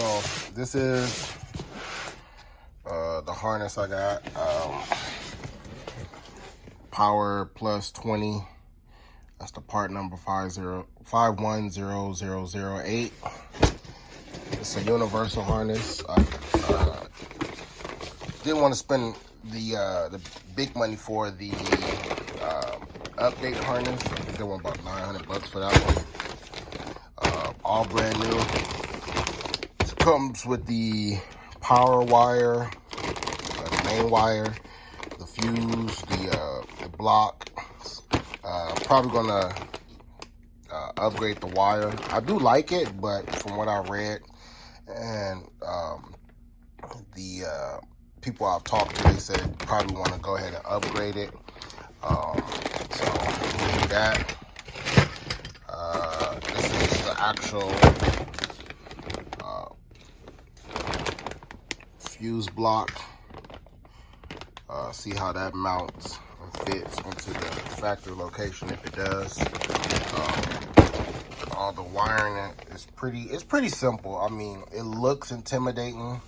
So this is the harness I got. Power plus 20. That's the part number 5100008. It's a universal harness. I didn't want to spend the big money for the update harness. I think they want about $900 for that one. All brand new. It comes with the power wire, the main wire, the fuse, the block. Probably gonna upgrade the wire. I do like it, but from what I read and the people I've talked to, they said probably want to go ahead and upgrade it. So we'll do that. This is the actual fuse block. See how that mounts and fits into the factory location if it does. All the wiring is pretty simple. I mean, it looks intimidating,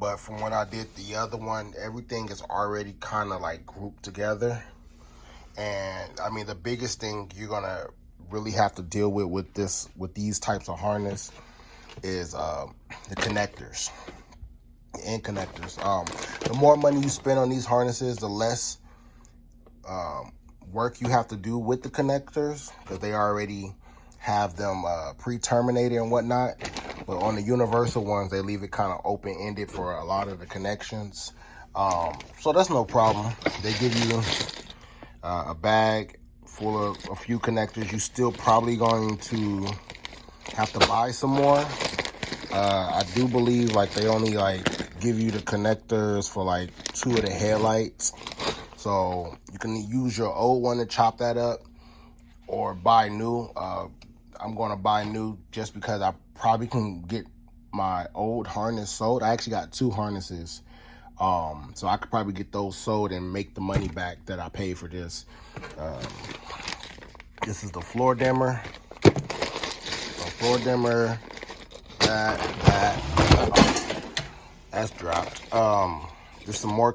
but from what I did the other one, everything is already kind of like grouped together. And I mean, the biggest thing you're gonna really have to deal with these types of harness is the connectors, the end connectors. The more money you spend on these harnesses, the less work you have to do with the connectors, because they already have them pre-terminated and whatnot. But on the universal ones, they leave it kind of open-ended for a lot of the connections. So that's no problem. They give you a bag full of a few connectors. You're still probably going to have to buy some more. I do believe like they only like give you the connectors for like 2 of the headlights. So you can use your old one to chop that up or buy new. I'm going to buy new just because I probably can get my old harness sold. I actually got 2 harnesses. So I could probably get those sold and make the money back that I paid for this. This is the floor dimmer. The floor dimmer, that's dropped. There's some more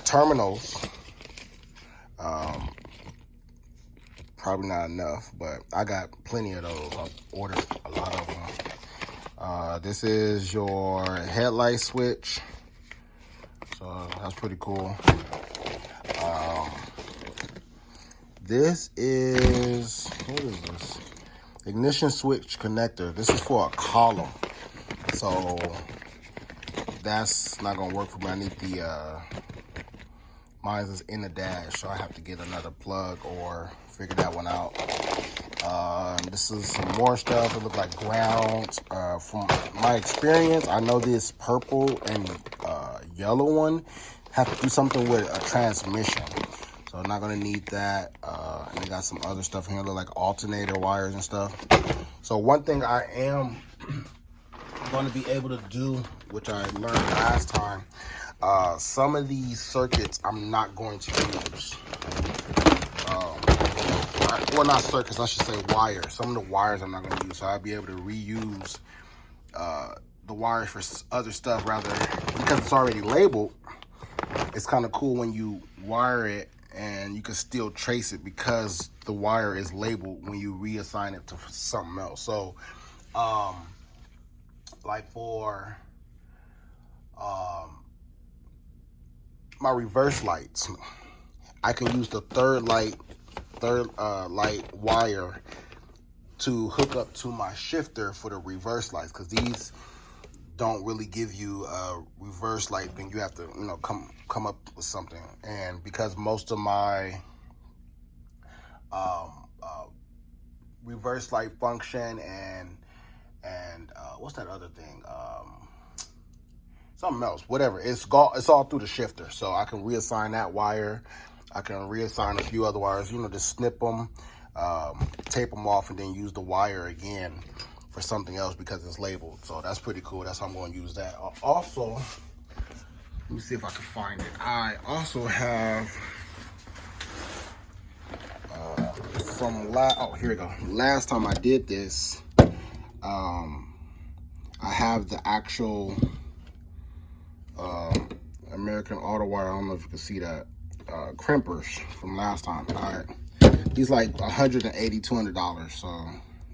terminals. Probably not enough, but I got plenty of those. I ordered a lot of them. This is your headlight switch, so that's pretty cool. This is, what is this? Ignition switch connector. This is for a column, so that's not gonna work for me. I need the mine is in the dash, so I have to get another plug or figure that one out. This is some more stuff. It looks like ground. From my experience, I know this purple and yellow one have to do something with a transmission, so I'm not gonna need that. And they got some other stuff here, look like alternator wires and stuff. So one thing I am going to be able to do, which I learned last time, some of these circuits I'm not going to use. Well, not circuits, I should say wires. Some of the wires I'm not going to use, so I'll be able to reuse the wires for other stuff rather, because it's already labeled. It's kind of cool when you wire it and you can still trace it because the wire is labeled when you reassign it to something else. So, like for my reverse lights, I can use the third light wire to hook up to my shifter for the reverse lights, because these don't really give you a reverse light, then you have to, you know, come up with something. And because most of my reverse light function and what's that other thing, something else, whatever, it's all through the shifter, so I can reassign that wire. I can reassign a few other wires, you know, just snip them, tape them off, and then use the wire again for something else because it's labeled. So that's pretty cool. That's how I'm going to use that. Also, let me see if I can find it. I also have from oh, here we go. Last time I did this, I have the actual American Autowire. I don't know if you can see that. Crimpers from last time. All right. These like $180, $200. So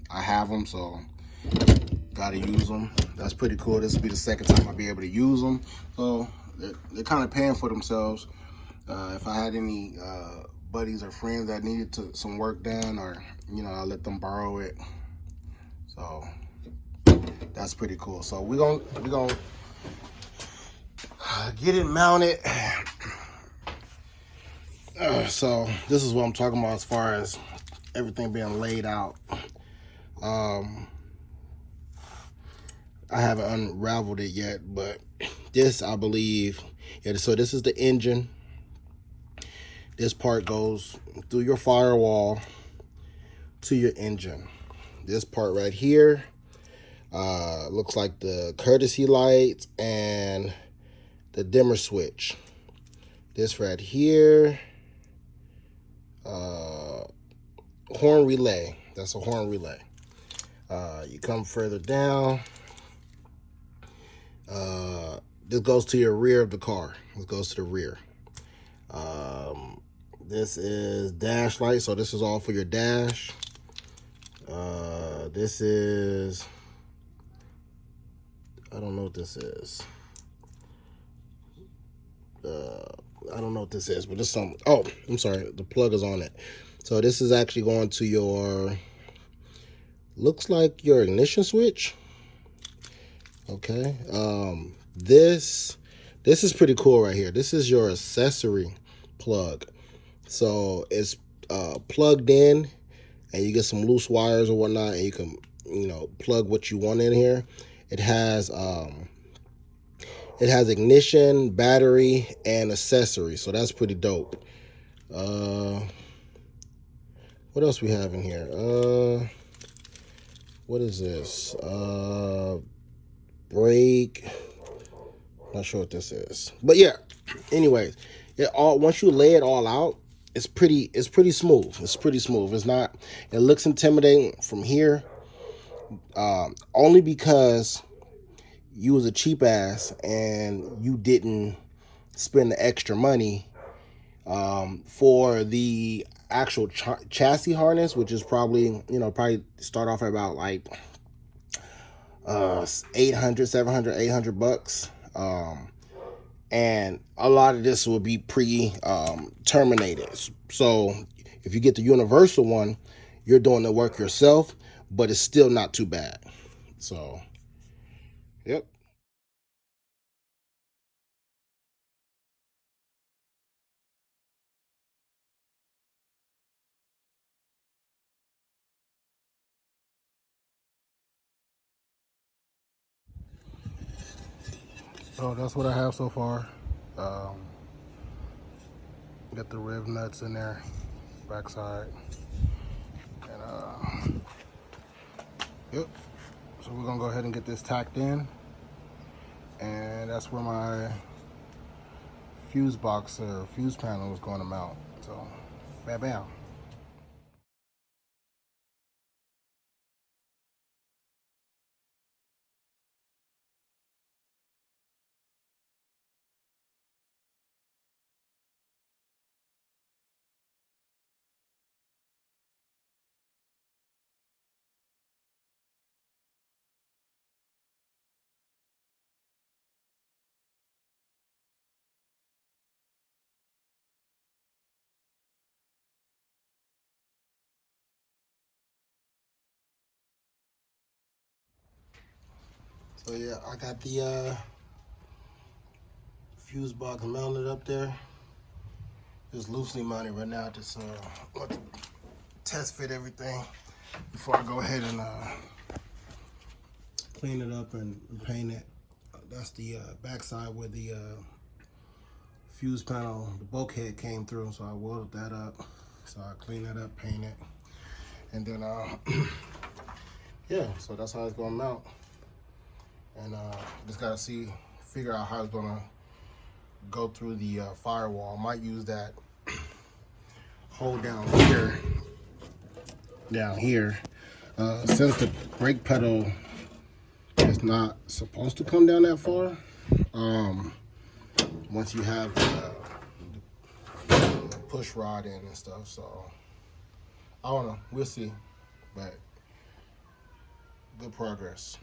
I have them, so gotta use them. That's pretty cool. This will be the second time I'll be able to use them. So they're kind of paying for themselves. If I had any buddies or friends that needed some work done, or I let them borrow it. So that's pretty cool. So we're gonna get it mounted. So this is what I'm talking about as far as everything being laid out. I haven't unraveled it yet, but this, I believe, so this is the engine. This part goes through your firewall to your engine. This part right here looks like the courtesy lights and the dimmer switch. This right here, horn relay. That's a horn relay. You come further down. This goes to your rear of the car. This goes to the rear. This is dash light, so this is all for your dash. This is, I don't know what this is. I don't know what this is, but this is some. Oh, I'm sorry, the plug is on it. So this is actually going to your, looks like your ignition switch. Okay. This is pretty cool right here. This is your accessory plug. So it's plugged in, and you get some loose wires or whatnot, and you can plug what you want in here. It has ignition, battery, and accessory. So that's pretty dope. What else we have in here? What is this? Brake. Not sure what this is, but yeah. Anyways, once you lay it all out, it's pretty smooth. It's pretty smooth. It's not. It looks intimidating from here, only because you was a cheap ass and you didn't spend the extra money for the actual chassis harness, which is probably start off at about like $800, $700, $800. And a lot of this will be terminated. So if you get the universal one, you're doing the work yourself, but it's still not too bad. So, yep. So that's what I have so far. Got the rib nuts in there, backside, and yep. So we're gonna go ahead and get this tacked in, and that's where my fuse box or fuse panel is going to mount. So, bam, bam. So yeah, I got the fuse box mounted up there. Just loosely mounted right now. Just want to test fit everything before I go ahead and clean it up and paint it. That's the backside where the fuse panel, the bulkhead came through, so I welded that up. So I clean that up, paint it, and then yeah, so that's how it's gonna mount. And just gotta figure out how it's gonna go through the firewall. I might use that hole down here, since brake pedal is not supposed to come down that far. Once you have the push rod in and stuff, so I don't know. We'll see, but good progress.